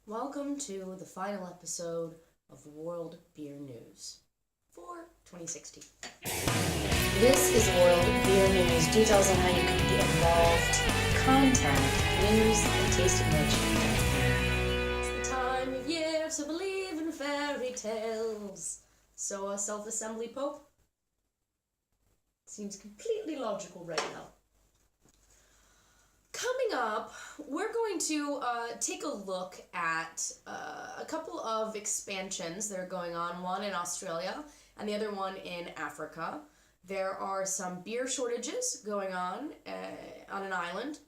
Welcome to the final episode of World Beer News for 2016. This is World Beer News, details on how you can get involved, contact, news, and tasting Nitch. It's the time of year to believe in fairy tales. So a self-assembly pope? Seems completely logical right now. Coming up, we're going to take a look at a couple of expansions that are going on, one in Australia and the other one in Africa. There are some beer shortages going on an island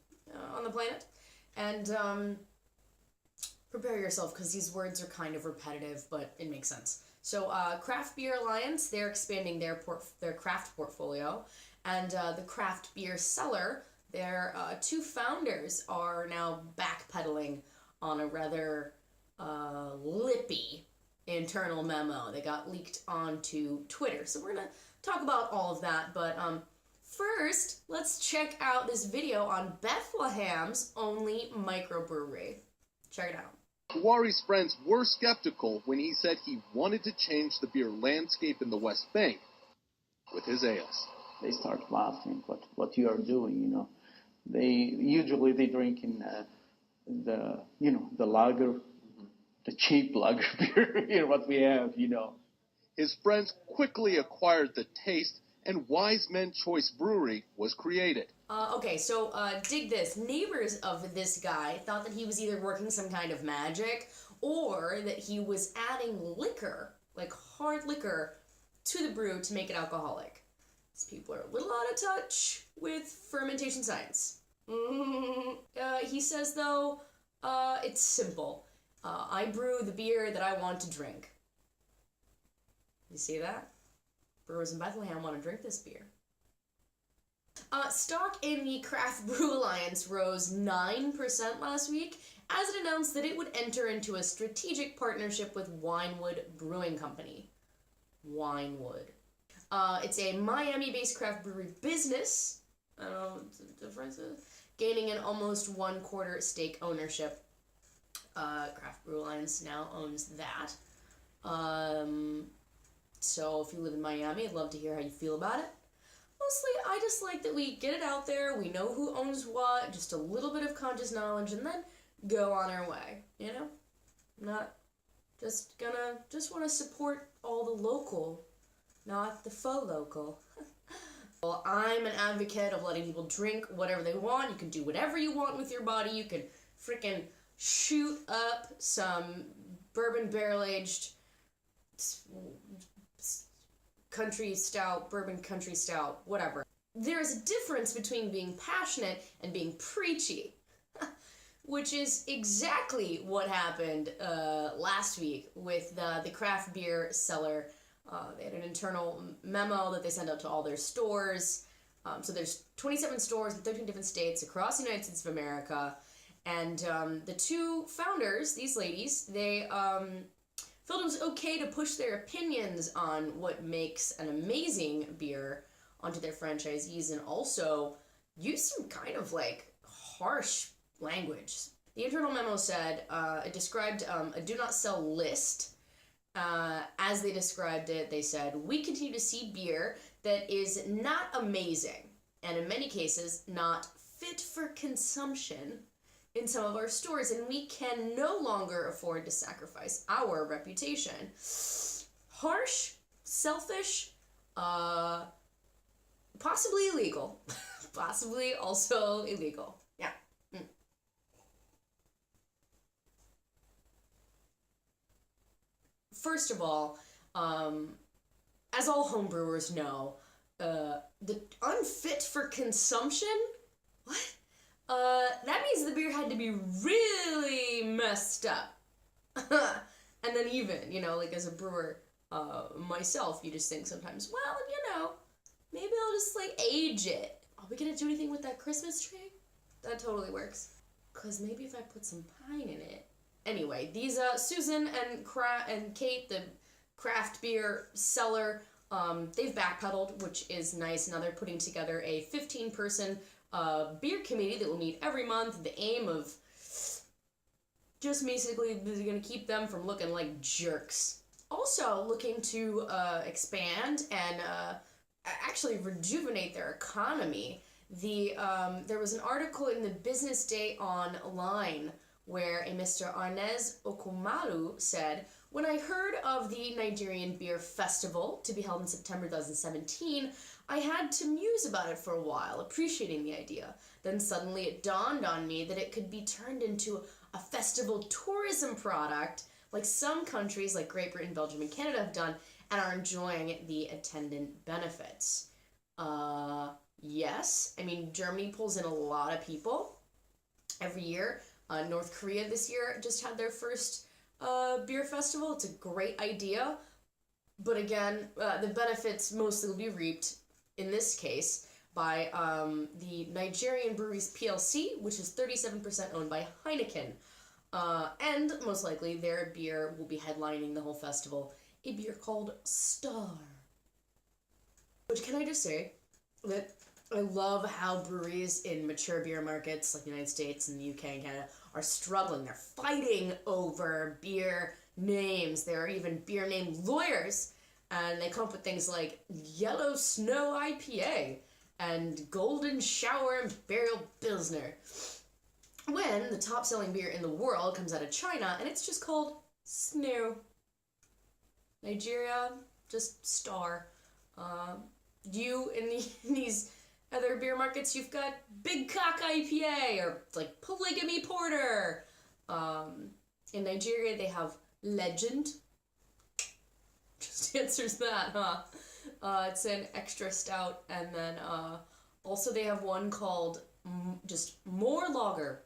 on the planet, and prepare yourself because these words are kind of repetitive, but it makes sense. So Craft Beer Alliance, they're expanding their craft portfolio, and the Craft Beer Cellar, their two founders are now backpedaling on a rather lippy internal memo that got leaked onto Twitter. So we're going to talk about all of that, but first, let's check out this video on Bethlehem's only microbrewery. Check it out. Kawari's friends were skeptical when he said he wanted to change the beer landscape in the West Bank with his ales. They start laughing, what you are doing, you know. They drink in the lager, the cheap lager beer, what we have, you know. His friends quickly acquired the taste, and Wise Men Choice Brewery was created. Okay, so dig this. Neighbors of this guy thought that he was either working some kind of magic or that he was adding liquor, like hard liquor, to the brew to make it alcoholic. These people are a little out of touch with fermentation science. He says, though, it's simple. I brew the beer that I want to drink. You see that? Brewers in Bethlehem want to drink this beer. Stock in the Craft Brew Alliance rose 9% last week as it announced that it would enter into a strategic partnership with Winewood Brewing Company. Winewood. It's a Miami-based craft brewery business. I don't know what the difference is. Gaining an almost 1/4 stake ownership. Craft Brew Alliance now owns that. So if you live in Miami, I'd love to hear how you feel about it. Mostly, I just like that we get it out there, we know who owns what, just a little bit of conscious knowledge, and then go on our way, you know? Not just want to support all the local, not the faux local. Well, I'm an advocate of letting people drink whatever they want. You can do whatever you want with your body. You can freaking shoot up some bourbon barrel-aged country stout, bourbon country stout, whatever. There's a difference between being passionate and being preachy, which is exactly what happened last week with the Craft Beer Cellar. They had an internal memo that they sent out to all their stores. So there's 27 stores in 13 different states across the United States of America. And the two founders, these ladies, they felt it was okay to push their opinions on what makes an amazing beer onto their franchisees and also use some kind of like harsh language. The internal memo said, it described a do not sell list. As they described it, they said, we continue to see beer that is not amazing and in many cases not fit for consumption in some of our stores, and we can no longer afford to sacrifice our reputation. Harsh, selfish, possibly illegal. Possibly also illegal. Yeah. First of all, as all homebrewers know, the unfit for consumption? What? That means the beer had to be really messed up. And then even, you know, like as a brewer, myself, you just think sometimes, well, you know, maybe I'll just like age it. Are we gonna do anything with that Christmas tree? That totally works. Cause maybe if I put some pine in it. Anyway, these Susan and Kate, the Craft Beer Cellar, they've backpedaled, which is nice. Now they're putting together a 15-person beer committee that will meet every month. The aim of just basically is going to keep them from looking like jerks. Also looking to expand and actually rejuvenate their economy. There was an article in the Business Day Online where a Mr. Arnez Okumaru said, "When I heard of the Nigerian Beer Festival to be held in September 2017, I had to muse about it for a while, appreciating the idea. Then suddenly it dawned on me that it could be turned into a festival tourism product like some countries like Great Britain, Belgium, and Canada have done and are enjoying the attendant benefits." Yes. I mean, Germany pulls in a lot of people every year. North Korea this year just had their first beer festival. It's a great idea. But again, the benefits mostly will be reaped, in this case, by the Nigerian Breweries PLC, which is 37% owned by Heineken. And most likely their beer will be headlining the whole festival, a beer called Star. Which, can I just say that I love how breweries in mature beer markets like the United States and the UK and Canada are struggling. They're fighting over beer names. There are even beer name lawyers, and they come up with things like Yellow Snow IPA and Golden Shower Imperial Pilsner, when the top-selling beer in the world comes out of China, and it's just called Snow. Nigeria, just Star. In these other beer markets, you've got Big Cock IPA, or like Polygamy Porter. In Nigeria, they have Legend. Just answers that, huh? It's an extra stout, and then also they have one called just More Lager,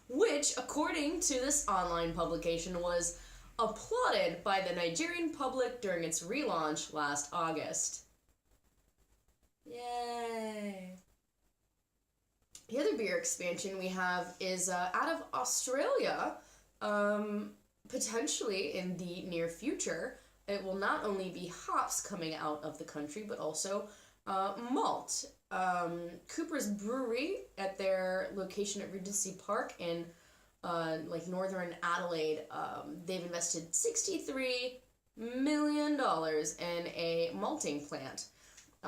which, according to this online publication, was applauded by the Nigerian public during its relaunch last August. Yay! The other beer expansion we have is out of Australia. Potentially in the near future, it will not only be hops coming out of the country, but also malt. Cooper's Brewery, at their location at Regency Park in northern Adelaide, they've invested $63 million in a malting plant.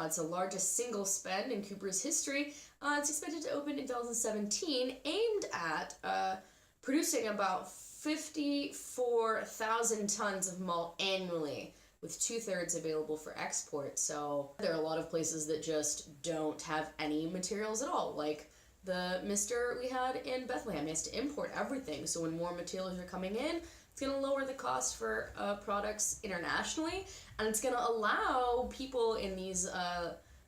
It's the largest single spend in Cooper's history. It's expected to open in 2017, aimed at producing about 54,000 tons of malt annually, with 2/3 available for export. So there are a lot of places that just don't have any materials at all. Like the mister we had in Bethlehem, he has to import everything. So when more materials are coming in, it's going to lower the cost for products internationally, and it's going to allow people in these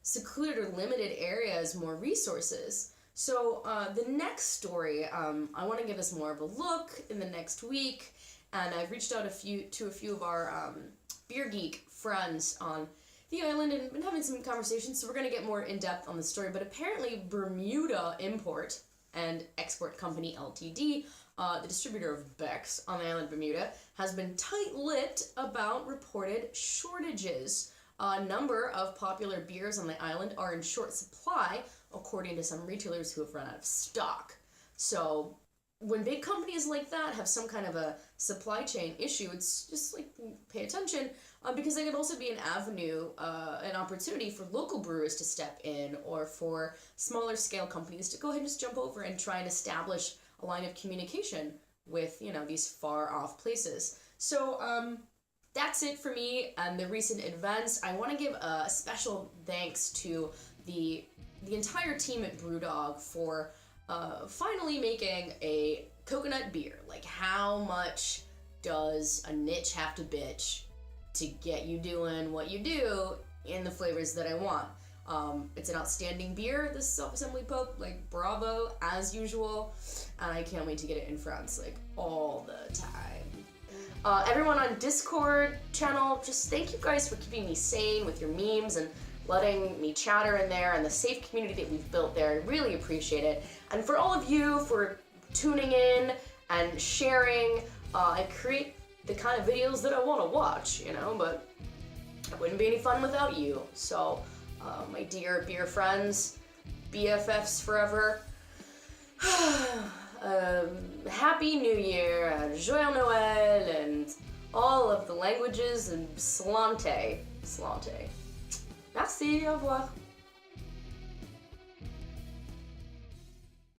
secluded or limited areas more resources. So the next story, I want to give us more of a look in the next week, and I've reached out to a few of our beer geek friends on the island and been having some conversations, so we're going to get more in-depth on the story. But apparently Bermuda Import and Export Company Ltd., the distributor of Beck's on the island of Bermuda, has been tight-lipped about reported shortages. A number of popular beers on the island are in short supply, according to some retailers who have run out of stock. So when big companies like that have some kind of a supply chain issue, it's just like, pay attention, because they could also be an avenue, an opportunity for local brewers to step in, or for smaller scale companies to go ahead and just jump over and try and establish a line of communication with, these far off places. So that's it for me and the recent events. I want to give a special thanks to the entire team at Brewdog for finally making a coconut beer. Like, how much does a Nitch have to bitch to get you doing what you do in the flavors that I want? It's an outstanding beer, this self-assembly poke, like, bravo, as usual, and I can't wait to get it in France, like, all the time. Everyone on Discord channel, just thank you guys for keeping me sane with your memes and letting me chatter in there, and the safe community that we've built there. I really appreciate it. And for all of you for tuning in and sharing, I create the kind of videos that I want to watch, but it wouldn't be any fun without you. So, my dear beer friends, BFFs forever, Happy New Year, Joyeux Noël, and all of the languages and Slante. Merci, au revoir.